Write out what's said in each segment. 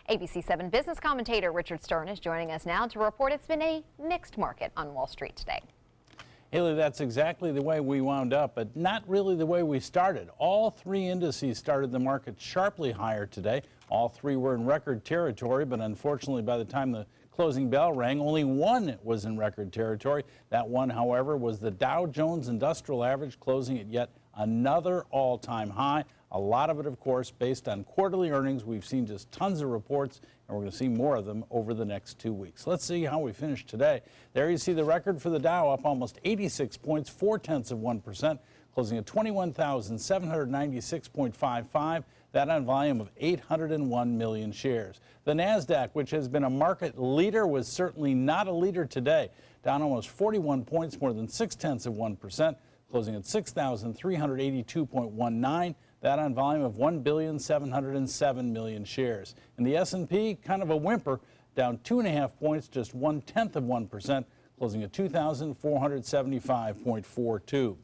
ABC 7 business commentator Richard Stern is joining us now to report it's been a mixed market on Wall Street today. Haley, that's exactly the way we wound up, but not really the way we started. All three indices started the market sharply higher today. All three were in record territory, but unfortunately by the time the closing bell rang, only one was in record territory. That one, however, was the Dow Jones Industrial Average, closing at yet another all-time high. A lot of it, of course, based on quarterly earnings. We've seen just tons of reports, and we're going to see more of them over the next 2 weeks. Let's see how we finish today. There you see the record for the Dow, up almost 86 points, 0.4%, closing at 21,796.55. That on volume of 801 million shares. The NASDAQ, which has been a market leader, was certainly not a leader today. Down almost 41 points, more than 0.6%, closing at 6,382.19. That on volume of 1,707 million shares. And the S&P, kind of a whimper, down 2.5 points, just 0.1%, closing at 2,475.42.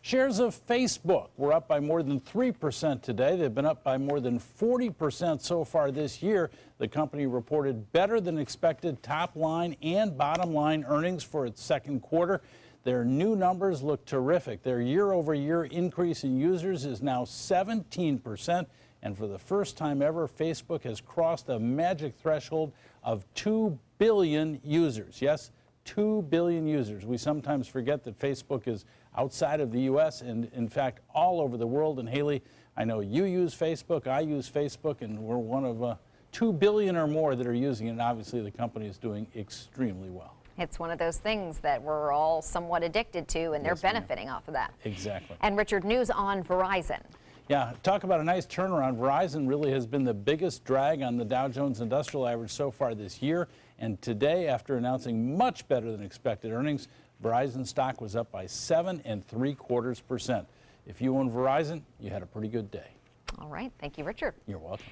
Shares of Facebook were up by more than 3% today. They've been up by more than 40% so far this year. The company reported better than expected top line and bottom line earnings for its second quarter. Their new numbers look terrific. Their year-over-year increase in users is now 17%. And for the first time ever, Facebook has crossed a magic threshold of 2 billion users. Yes, 2 billion users. We sometimes forget that Facebook is outside of the U.S. and, in fact, all over the world. And, Haley, I know you use Facebook, I use Facebook, and we're one of 2 billion or more that are using it. And obviously, the company is doing extremely well. It's one of those things that we're all somewhat addicted to, and they're benefiting off of that. Exactly. And Richard, news on Verizon. Yeah, talk about a nice turnaround. Verizon really has been the biggest drag on the Dow Jones Industrial Average so far this year. And today, after announcing much better than expected earnings, Verizon stock was up by 7.75%. If you own Verizon, you had a pretty good day. All right. Thank you, Richard. You're welcome.